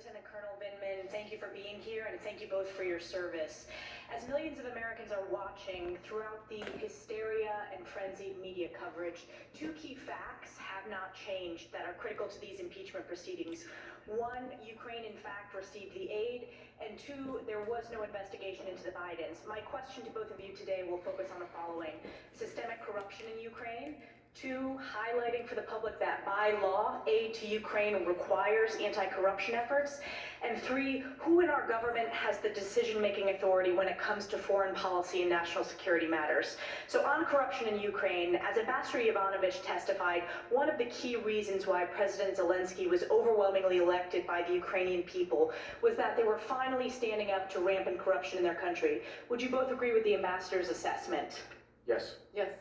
Lieutenant Colonel Vindman, thank you for being here, and thank you both for your service. As millions of Americans are watching throughout the hysteria and frenzied media coverage, two key facts have not changed that are critical to these impeachment proceedings. One, Ukraine in fact received the aid, and two, there was no investigation into the Bidens. My question to both of you today will focus on the following: systemic corruption in Ukraine. Two, highlighting for the public that by law, aid to Ukraine requires anti-corruption efforts. And three, who in our government has the decision-making authority when it comes to foreign policy and national security matters. So on corruption in Ukraine, as Ambassador Yovanovitch testified, one of the key reasons why President Zelensky was overwhelmingly elected by the Ukrainian people was that they were finally standing up to rampant corruption in their country. Would you both agree with the ambassador's assessment? Yes. Yes.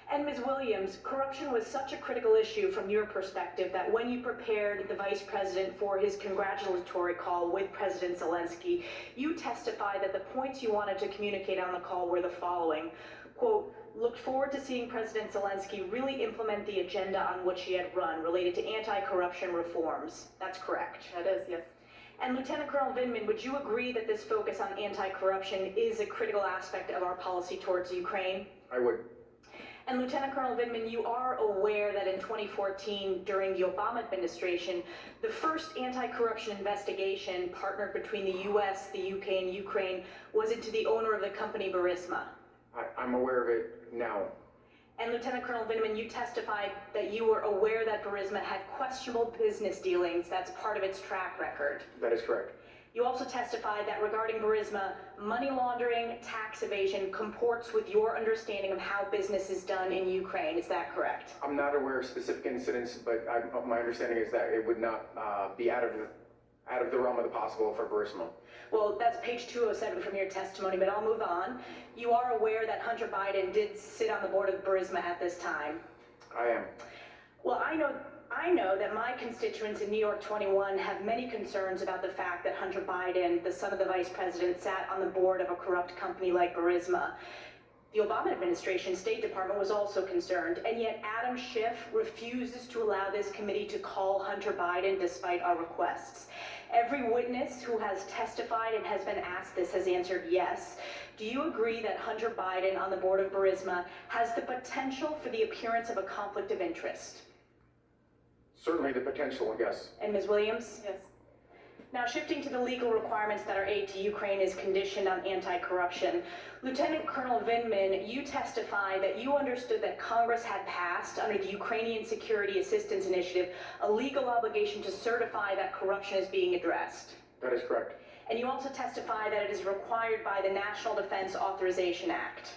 And Ms. Williams, corruption was such a critical issue from your perspective that when you prepared the Vice President for his congratulatory call with President Zelensky, you testified that the points you wanted to communicate on the call were the following. Quote, looked forward to seeing President Zelensky really implement the agenda on which he had run related to anti-corruption reforms. That's correct. That is, yes. And Lieutenant Colonel Vindman, would you agree that this focus on anti-corruption is a critical aspect of our policy towards Ukraine? I would. And Lieutenant Colonel Vindman, you are aware that in 2014, during the Obama administration, the first anti-corruption investigation partnered between the US, the UK, and Ukraine was into the owner of the company Burisma. I'm aware of it now. And Lieutenant Colonel Vindman, you testified that you were aware that Burisma had questionable business dealings. That's part of its track record. That is correct. You also testified that regarding Burisma, money laundering, tax evasion comports with your understanding of how business is done in Ukraine. Is that correct? I'm not aware of specific incidents, but my understanding is that it would not be out of the realm of the possible for Burisma. Well, that's page 207 from your testimony, but I'll move on. You are aware that Hunter Biden did sit on the board of Burisma at this time? I am. Well, I know that my constituents in New York 21 have many concerns about the fact that Hunter Biden, the son of the vice president, sat on the board of a corrupt company like Burisma. The Obama administration State Department was also concerned, and yet Adam Schiff refuses to allow this committee to call Hunter Biden despite our requests. Every witness who has testified and has been asked this has answered yes. Do you agree that Hunter Biden on the board of Burisma has the potential for the appearance of a conflict of interest? Certainly the potential, yes. And Ms. Williams? Yes. Now, shifting to the legal requirements that our aid to Ukraine is conditioned on anti-corruption, Lieutenant Colonel Vindman, you testified that you understood that Congress had passed, under the Ukrainian Security Assistance Initiative, a legal obligation to certify that corruption is being addressed. That is correct. And you also testified that it is required by the National Defense Authorization Act.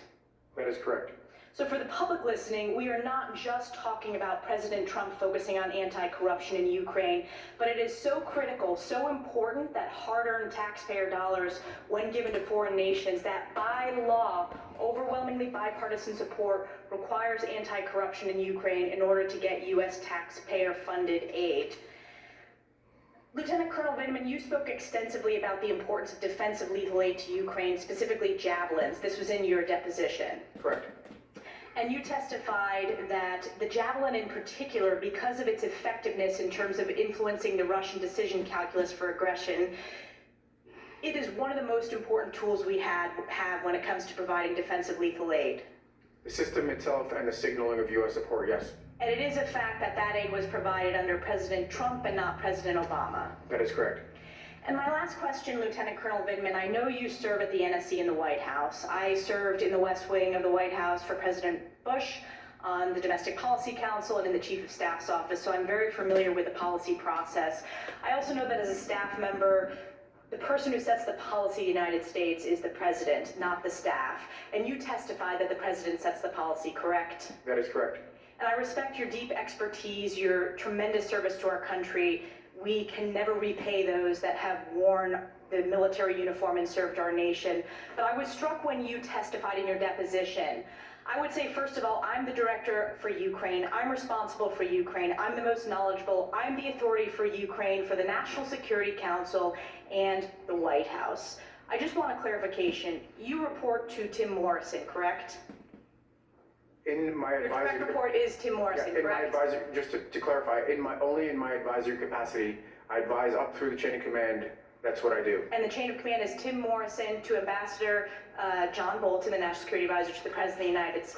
That is correct. So for the public listening, we are not just talking about President Trump focusing on anti-corruption in Ukraine, but it is so critical, so important that hard-earned taxpayer dollars, when given to foreign nations, that by law, overwhelmingly bipartisan support requires anti-corruption in Ukraine in order to get U.S. taxpayer-funded aid. Lieutenant Colonel Vindman, you spoke extensively about the importance of defensive lethal aid to Ukraine, specifically javelins. This was in your deposition. Correct. And you testified that the Javelin in particular, because of its effectiveness in terms of influencing the Russian decision calculus for aggression, it is one of the most important tools we have when it comes to providing defensive lethal aid. The system itself and the signaling of U.S. support, yes. And it is a fact that that aid was provided under President Trump and not President Obama. That is correct. And my last question, Lieutenant Colonel Vindman, I know you serve at the NSC in the White House. I served in the West Wing of the White House for President Bush on the Domestic Policy Council and in the Chief of Staff's office, so I'm very familiar with the policy process. I also know that as a staff member, the person who sets the policy in the United States is the President, not the staff. And you testified that the President sets the policy, correct? That is correct. And I respect your deep expertise, your tremendous service to our country. We can never repay those that have worn the military uniform and served our nation. But I was struck when you testified in your deposition. I would say, first of all, I'm the director for Ukraine. I'm responsible for Ukraine. I'm the most knowledgeable. I'm the authority for Ukraine, for the National Security Council, and the White House. I just want a clarification. You report to Tim Morrison, correct? In my Your direct report is Tim Morrison, in correct? my advisor, just to clarify, only in my advisory capacity, I advise up through the chain of command. That's what I do. And the chain of command is Tim Morrison to Ambassador John Bolton, the National Security Advisor to the President of the United States.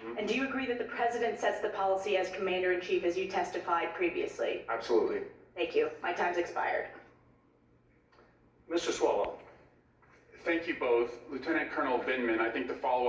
Correct. And do you agree that the President sets the policy as Commander-in-Chief as you testified previously? Absolutely. Thank you. My time's expired. Mr. Swallow. Thank you both. Lieutenant Colonel Vindman, I think the follow-up